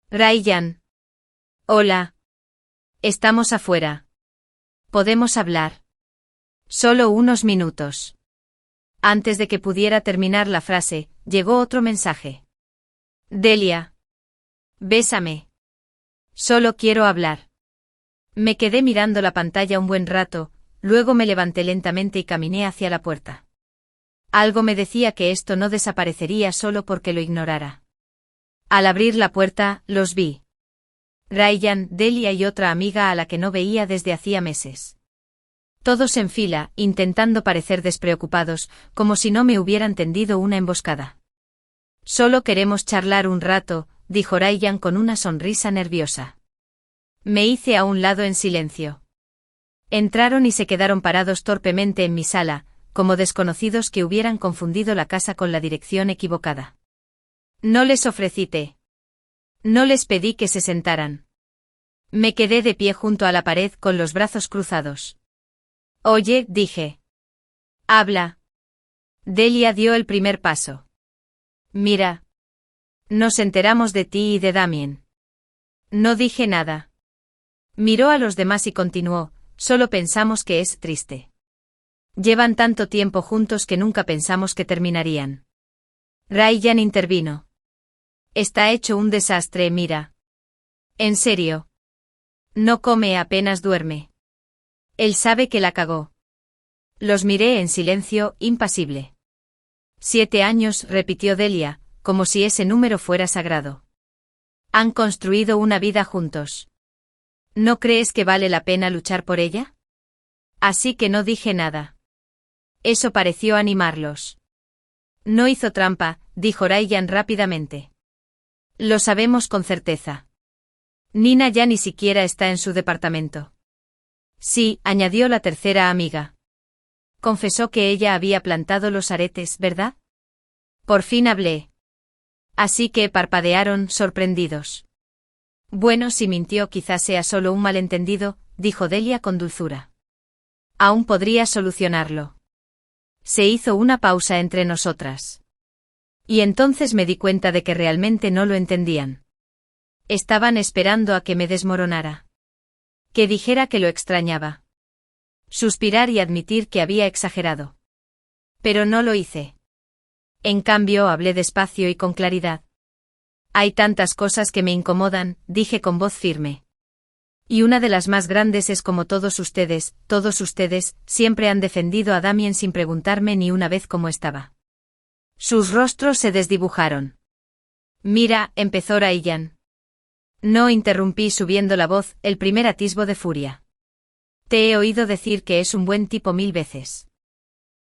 Ryan. Hola. Estamos afuera. ¿Podemos hablar? Solo unos minutos. Antes de que pudiera terminar la frase, llegó otro mensaje. Delia. Bésame. Solo quiero hablar. Me quedé mirando la pantalla un buen rato, luego me levanté lentamente y caminé hacia la puerta. Algo me decía que esto no desaparecería solo porque lo ignorara. Al abrir la puerta, los vi. Ryan, Delia y otra amiga a la que no veía desde hacía meses. Todos en fila, intentando parecer despreocupados, como si no me hubieran tendido una emboscada. Solo queremos charlar un rato, dijo Ryan con una sonrisa nerviosa. Me hice a un lado en silencio. Entraron y se quedaron parados torpemente en mi sala, como desconocidos que hubieran confundido la casa con la dirección equivocada. No les ofrecí té. No les pedí que se sentaran. Me quedé de pie junto a la pared con los brazos cruzados. Oye, dije. Habla. Delia dio el primer paso. Mira. Nos enteramos de ti y de Damien. No dije nada. Miró a los demás y continuó, solo pensamos que es triste. Llevan tanto tiempo juntos que nunca pensamos que terminarían. Ryan intervino. Está hecho un desastre, mira. En serio. No come, apenas duerme. Él sabe que la cagó. Los miré en silencio, impasible. 7 años, repitió Delia, como si ese número fuera sagrado. Han construido una vida juntos. ¿No crees que vale la pena luchar por ella? Así que no dije nada. Eso pareció animarlos. No hizo trampa, dijo Ryan rápidamente. Lo sabemos con certeza. Nina ya ni siquiera está en su departamento. Sí, añadió la tercera amiga. Confesó que ella había plantado los aretes, ¿verdad? Por fin hablé. Así que parpadearon, sorprendidos. Bueno, si mintió quizás sea solo un malentendido, dijo Delia con dulzura. Aún podría solucionarlo. Se hizo una pausa entre nosotras. Y entonces me di cuenta de que realmente no lo entendían. Estaban esperando a que me desmoronara. Que dijera que lo extrañaba. Suspirar y admitir que había exagerado. Pero no lo hice. En cambio, hablé despacio y con claridad. Hay tantas cosas que me incomodan, dije con voz firme. Y una de las más grandes es como todos ustedes, siempre han defendido a Damien sin preguntarme ni una vez cómo estaba. Sus rostros se desdibujaron. Mira, empezó Ryan. No, interrumpí subiendo la voz, el primer atisbo de furia. Te he oído decir que es un buen tipo 1000 veces.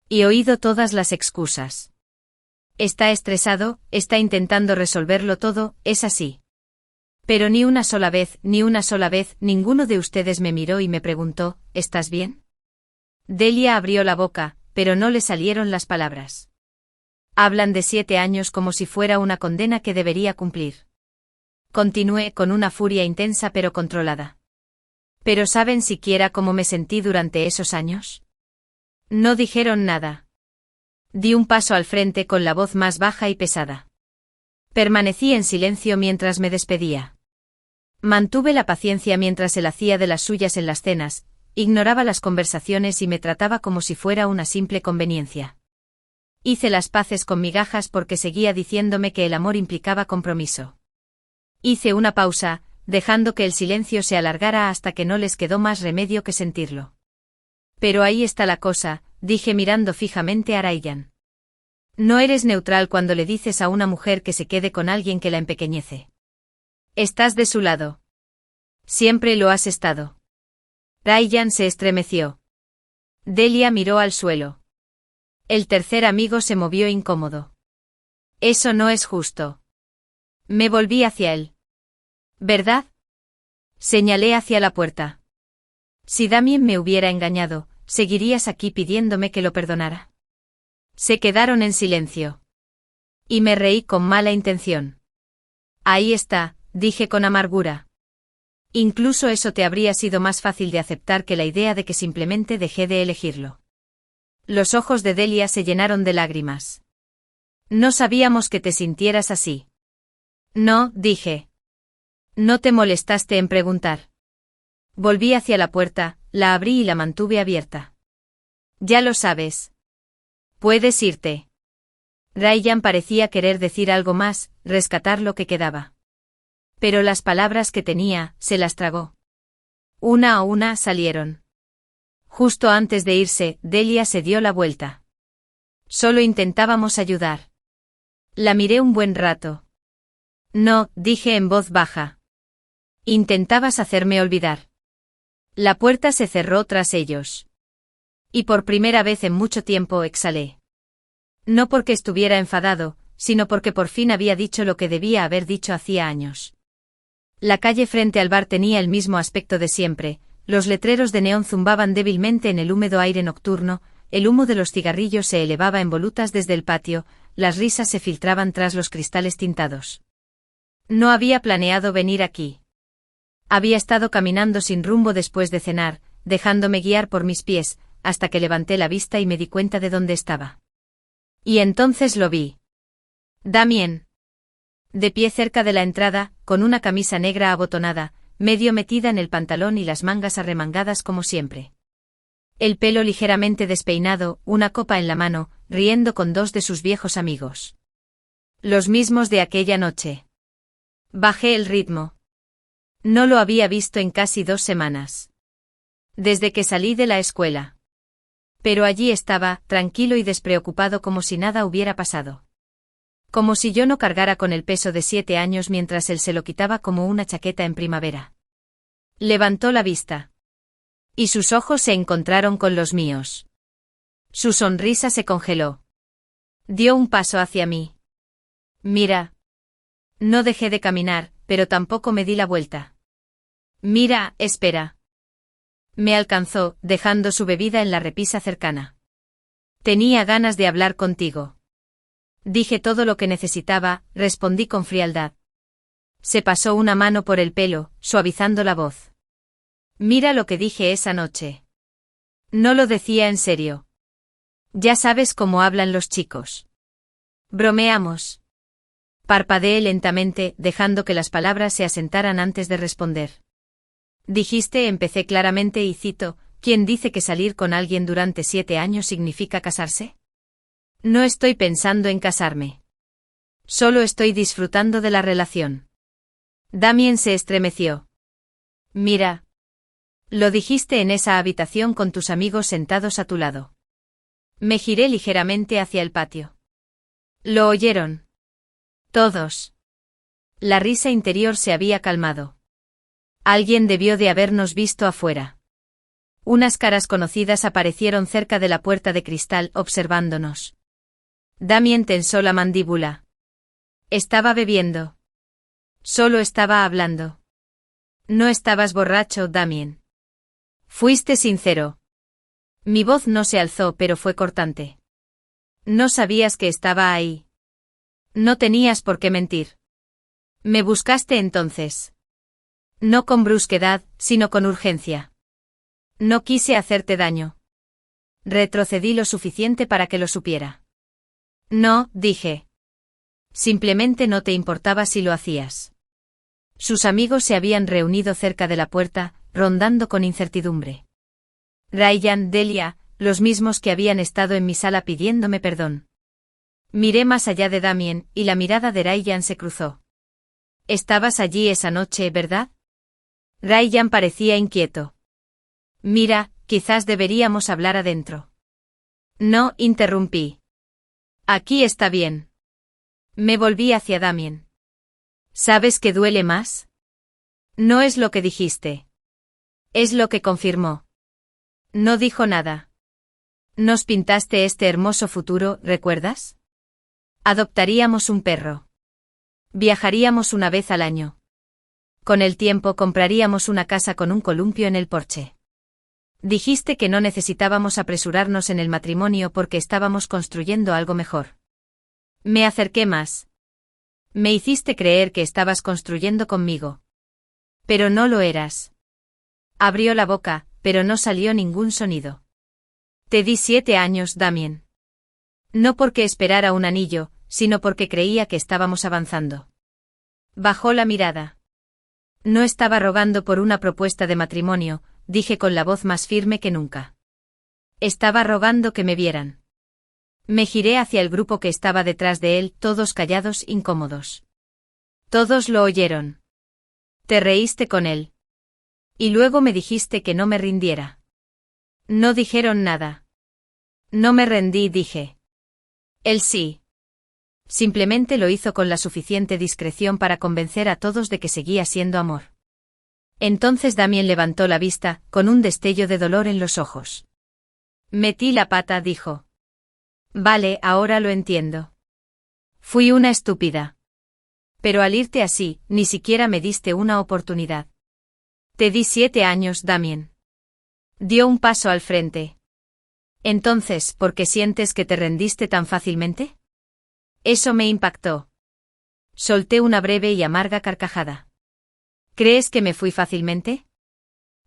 Y oído todas las excusas. Está estresado, está intentando resolverlo todo, es así. Pero ni una sola vez, ninguno de ustedes me miró y me preguntó, ¿estás bien? Delia abrió la boca, pero no le salieron las palabras. Hablan de 7 años como si fuera una condena que debería cumplir. Continué con una furia intensa pero controlada. ¿Pero saben siquiera cómo me sentí durante esos años? No dijeron nada. Di un paso al frente con la voz más baja y pesada. Permanecí en silencio mientras me despedía. Mantuve la paciencia mientras él hacía de las suyas en las cenas, ignoraba las conversaciones y me trataba como si fuera una simple conveniencia. Hice las paces con migajas porque seguía diciéndome que el amor implicaba compromiso. Hice una pausa, dejando que el silencio se alargara hasta que no les quedó más remedio que sentirlo. Pero ahí está la cosa, dije mirando fijamente a Ryan. No eres neutral cuando le dices a una mujer que se quede con alguien que la empequeñece. Estás de su lado. Siempre lo has estado. Ryan se estremeció. Delia miró al suelo. El tercer amigo se movió incómodo. Eso no es justo. Me volví hacia él. ¿Verdad? Señalé hacia la puerta. Si Damien me hubiera engañado, ¿seguirías aquí pidiéndome que lo perdonara? Se quedaron en silencio. Y me reí con mala intención. Ahí está, dije con amargura. Incluso eso te habría sido más fácil de aceptar que la idea de que simplemente dejé de elegirlo. Los ojos de Delia se llenaron de lágrimas. No sabíamos que te sintieras así. No, dije. No te molestaste en preguntar. Volví hacia la puerta, la abrí y la mantuve abierta. Ya lo sabes. Puedes irte. Ryan parecía querer decir algo más, rescatar lo que quedaba. Pero las palabras que tenía, se las tragó. Una a una salieron. Justo antes de irse, Delia se dio la vuelta. Solo intentábamos ayudar. La miré un buen rato. No, dije en voz baja. Intentabas hacerme olvidar. La puerta se cerró tras ellos. Y por primera vez en mucho tiempo exhalé. No porque estuviera enfadado, sino porque por fin había dicho lo que debía haber dicho hacía años. La calle frente al bar tenía el mismo aspecto de siempre, los letreros de neón zumbaban débilmente en el húmedo aire nocturno, el humo de los cigarrillos se elevaba en volutas desde el patio, las risas se filtraban tras los cristales tintados. No había planeado venir aquí. Había estado caminando sin rumbo después de cenar, dejándome guiar por mis pies, hasta que levanté la vista y me di cuenta de dónde estaba. Y entonces lo vi. Damien. De pie cerca de la entrada, con una camisa negra abotonada, medio metida en el pantalón y las mangas arremangadas como siempre. El pelo ligeramente despeinado, una copa en la mano, riendo con dos de sus viejos amigos. Los mismos de aquella noche. Bajé el ritmo. No lo había visto en casi 2 semanas. Desde que salí de la escuela. Pero allí estaba, tranquilo y despreocupado como si nada hubiera pasado. Como si yo no cargara con el peso de 7 años mientras él se lo quitaba como una chaqueta en primavera. Levantó la vista. Y sus ojos se encontraron con los míos. Su sonrisa se congeló. Dio un paso hacia mí. Mira. No dejé de caminar, pero tampoco me di la vuelta. Mira, espera. Me alcanzó, dejando su bebida en la repisa cercana. Tenía ganas de hablar contigo. Dije todo lo que necesitaba, respondí con frialdad. Se pasó una mano por el pelo, suavizando la voz. Mira lo que dije esa noche. No lo decía en serio. Ya sabes cómo hablan los chicos. Bromeamos. Parpadeé lentamente, dejando que las palabras se asentaran antes de responder. Dijiste, empecé claramente y cito, ¿quién dice que salir con alguien durante 7 años significa casarse? No estoy pensando en casarme. Solo estoy disfrutando de la relación. Damien se estremeció. Mira. Lo dijiste en esa habitación con tus amigos sentados a tu lado. Me giré ligeramente hacia el patio. ¿Lo oyeron? Todos. La risa interior se había calmado. Alguien debió de habernos visto afuera. Unas caras conocidas aparecieron cerca de la puerta de cristal, observándonos. Damien tensó la mandíbula. Estaba bebiendo. Solo estaba hablando. No estabas borracho, Damien. Fuiste sincero. Mi voz no se alzó, pero fue cortante. No sabías que estaba ahí. No tenías por qué mentir. Me buscaste entonces. No con brusquedad, sino con urgencia. No quise hacerte daño. Retrocedí lo suficiente para que lo supiera. No, dije. Simplemente no te importaba si lo hacías. Sus amigos se habían reunido cerca de la puerta, rondando con incertidumbre. Ryan, Delia, los mismos que habían estado en mi sala pidiéndome perdón. Miré más allá de Damien, y la mirada de Ryan se cruzó. Estabas allí esa noche, ¿verdad? Ryan parecía inquieto. Mira, quizás deberíamos hablar adentro. No, interrumpí. Aquí está bien. Me volví hacia Damien. ¿Sabes qué duele más? No es lo que dijiste. Es lo que confirmó. No dijo nada. Nos pintaste este hermoso futuro, ¿recuerdas? Adoptaríamos un perro. Viajaríamos una vez al año. Con el tiempo compraríamos una casa con un columpio en el porche. Dijiste que no necesitábamos apresurarnos en el matrimonio porque estábamos construyendo algo mejor. Me acerqué más. Me hiciste creer que estabas construyendo conmigo. Pero no lo eras. Abrió la boca, pero no salió ningún sonido. Te di 7 años, Damien. No porque esperara un anillo, sino porque creía que estábamos avanzando. Bajó la mirada. No estaba rogando por una propuesta de matrimonio, dije con la voz más firme que nunca. Estaba rogando que me vieran. Me giré hacia el grupo que estaba detrás de él, todos callados, incómodos. Todos lo oyeron. Te reíste con él. Y luego me dijiste que no me rindiera. No dijeron nada. No me rendí, dije. Él sí. Simplemente lo hizo con la suficiente discreción para convencer a todos de que seguía siendo amor. Entonces Damien levantó la vista, con un destello de dolor en los ojos. Metí la pata, dijo. Vale, ahora lo entiendo. Fui una estúpida. Pero al irte así, ni siquiera me diste una oportunidad. Te di 7 años, Damien. Dio un paso al frente. Entonces, ¿por qué sientes que te rendiste tan fácilmente? Eso me impactó. Solté una breve y amarga carcajada. ¿Crees que me fui fácilmente?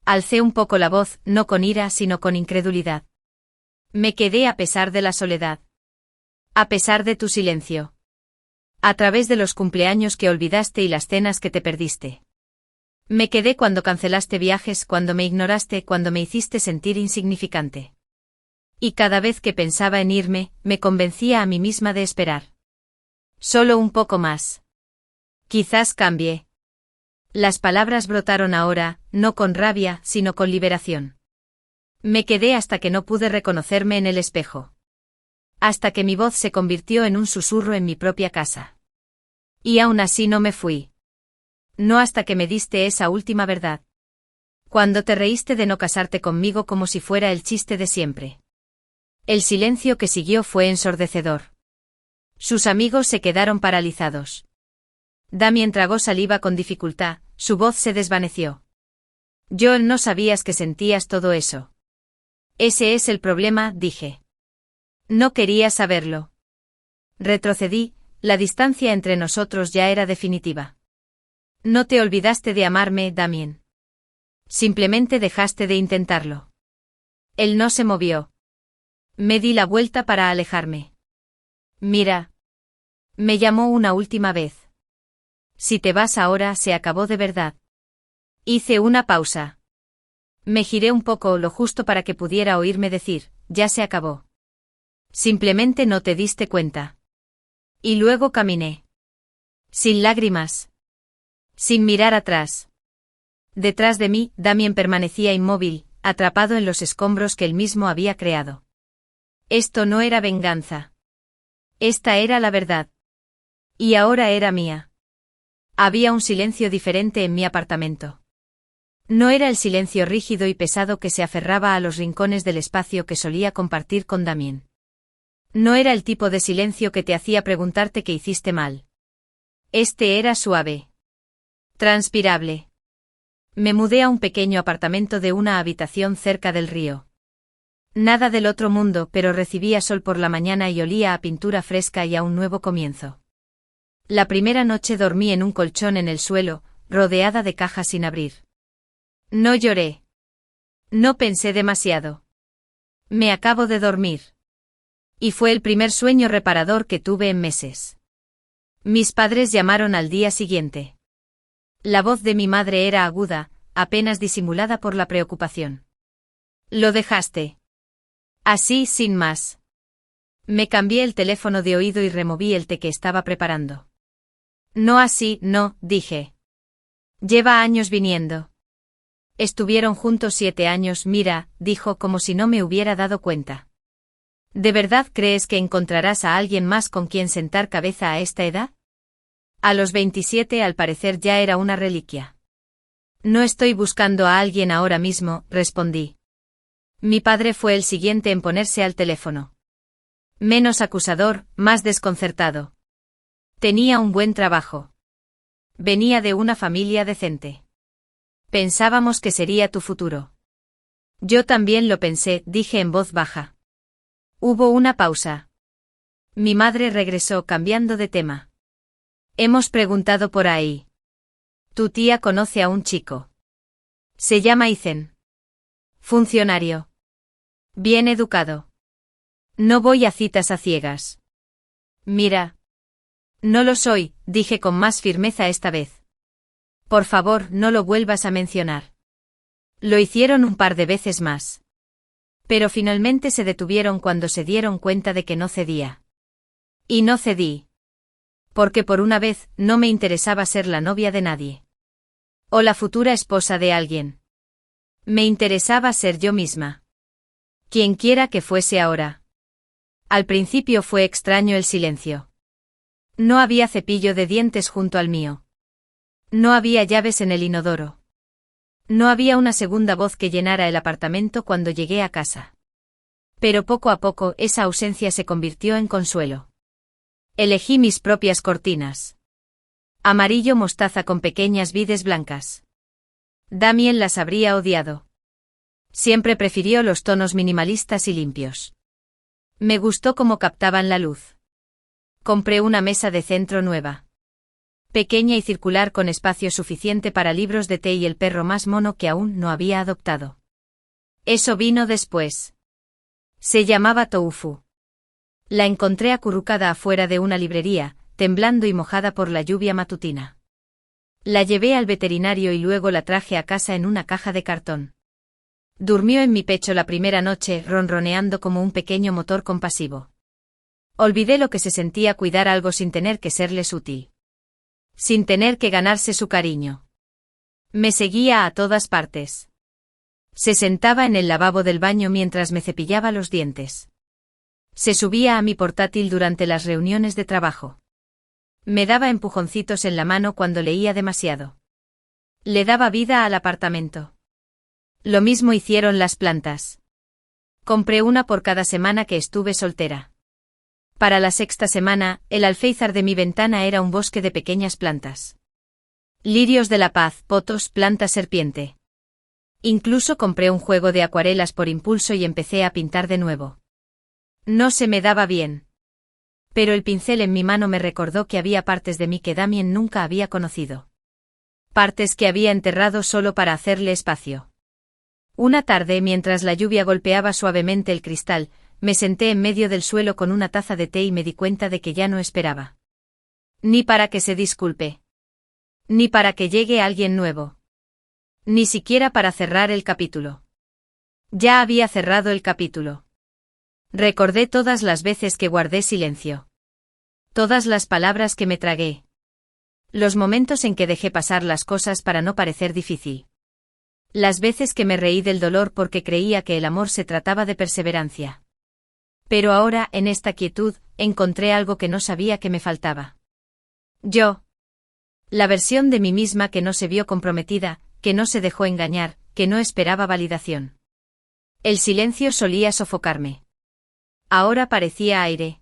Alcé un poco la voz, no con ira, sino con incredulidad. Me quedé a pesar de la soledad. A pesar de tu silencio. A través de los cumpleaños que olvidaste y las cenas que te perdiste. Me quedé cuando cancelaste viajes, cuando me ignoraste, cuando me hiciste sentir insignificante. Y cada vez que pensaba en irme, me convencía a mí misma de esperar. Solo un poco más. Quizás cambie. Las palabras brotaron ahora, no con rabia, sino con liberación. Me quedé hasta que no pude reconocerme en el espejo. Hasta que mi voz se convirtió en un susurro en mi propia casa. Y aún así no me fui. No hasta que me diste esa última verdad. Cuando te reíste de no casarte conmigo como si fuera el chiste de siempre. El silencio que siguió fue ensordecedor. Sus amigos se quedaron paralizados. Damien tragó saliva con dificultad, su voz se desvaneció. Joel, no sabías que sentías todo eso. Ese es el problema, dije. No quería saberlo. Retrocedí, la distancia entre nosotros ya era definitiva. No te olvidaste de amarme, Damien. Simplemente dejaste de intentarlo. Él no se movió. Me di la vuelta para alejarme. Mira. Me llamó una última vez. Si te vas ahora, se acabó de verdad. Hice una pausa. Me giré un poco, lo justo para que pudiera oírme decir, ya se acabó. Simplemente no te diste cuenta. Y luego caminé. Sin lágrimas. Sin mirar atrás. Detrás de mí, Damien permanecía inmóvil, atrapado en los escombros que él mismo había creado. Esto no era venganza. Esta era la verdad. Y ahora era mía. Había un silencio diferente en mi apartamento. No era el silencio rígido y pesado que se aferraba a los rincones del espacio que solía compartir con Damien. No era el tipo de silencio que te hacía preguntarte qué hiciste mal. Este era suave. Transpirable. Me mudé a un pequeño apartamento de una habitación cerca del río. Nada del otro mundo, pero recibía sol por la mañana y olía a pintura fresca y a un nuevo comienzo. La primera noche dormí en un colchón en el suelo, rodeada de cajas sin abrir. No lloré. No pensé demasiado. Me acabo de dormir. Y fue el primer sueño reparador que tuve en meses. Mis padres llamaron al día siguiente. La voz de mi madre era aguda, apenas disimulada por la preocupación. ¿Lo dejaste? Así, sin más. Me cambié el teléfono de oído y removí el té que estaba preparando. No así, no, dije. Lleva años viniendo. Estuvieron juntos 7 años, mira, dijo como si no me hubiera dado cuenta. ¿De verdad crees que encontrarás a alguien más con quien sentar cabeza a esta edad? A los 27 al parecer ya era una reliquia. No estoy buscando a alguien ahora mismo, respondí. Mi padre fue el siguiente en ponerse al teléfono. Menos acusador, más desconcertado. Tenía un buen trabajo. Venía de una familia decente. Pensábamos que sería tu futuro. Yo también lo pensé, dije en voz baja. Hubo una pausa. Mi madre regresó cambiando de tema. Hemos preguntado por ahí. Tu tía conoce a un chico. Se llama Ethan. Funcionario. Bien educado. No voy a citas a ciegas. Mira. No lo soy, dije con más firmeza esta vez. Por favor, no lo vuelvas a mencionar. Lo hicieron un par de veces más. Pero finalmente se detuvieron cuando se dieron cuenta de que no cedía. Y no cedí. Porque por una vez no me interesaba ser la novia de nadie. O la futura esposa de alguien. Me interesaba ser yo misma. Quienquiera que fuese ahora. Al principio fue extraño el silencio. No había cepillo de dientes junto al mío. No había llaves en el inodoro. No había una segunda voz que llenara el apartamento cuando llegué a casa. Pero poco a poco esa ausencia se convirtió en consuelo. Elegí mis propias cortinas. Amarillo mostaza con pequeñas vides blancas. Damien las habría odiado. Siempre prefirió los tonos minimalistas y limpios. Me gustó cómo captaban la luz. Compré una mesa de centro nueva. Pequeña y circular con espacio suficiente para libros de té y el perro más mono que aún no había adoptado. Eso vino después. Se llamaba Toufu. La encontré acurrucada afuera de una librería, temblando y mojada por la lluvia matutina. La llevé al veterinario y luego la traje a casa en una caja de cartón. Durmió en mi pecho la primera noche, ronroneando como un pequeño motor compasivo. Olvidé lo que se sentía cuidar algo sin tener que serles útil. Sin tener que ganarse su cariño. Me seguía a todas partes. Se sentaba en el lavabo del baño mientras me cepillaba los dientes. Se subía a mi portátil durante las reuniones de trabajo. Me daba empujoncitos en la mano cuando leía demasiado. Le daba vida al apartamento. Lo mismo hicieron las plantas. Compré una por cada semana que estuve soltera. Para la sexta semana, el alféizar de mi ventana era un bosque de pequeñas plantas. Lirios de la paz, potos, planta serpiente. Incluso compré un juego de acuarelas por impulso y empecé a pintar de nuevo. No se me daba bien. Pero el pincel en mi mano me recordó que había partes de mí que Damien nunca había conocido. Partes que había enterrado solo para hacerle espacio. Una tarde, mientras la lluvia golpeaba suavemente el cristal, me senté en medio del suelo con una taza de té y me di cuenta de que ya no esperaba. Ni para que se disculpe. Ni para que llegue alguien nuevo. Ni siquiera para cerrar el capítulo. Ya había cerrado el capítulo. Recordé todas las veces que guardé silencio. Todas las palabras que me tragué. Los momentos en que dejé pasar las cosas para no parecer difícil. Las veces que me reí del dolor porque creía que el amor se trataba de perseverancia. Pero ahora, en esta quietud, encontré algo que no sabía que me faltaba. Yo. La versión de mí misma que no se vio comprometida, que no se dejó engañar, que no esperaba validación. El silencio solía sofocarme. Ahora parecía aire.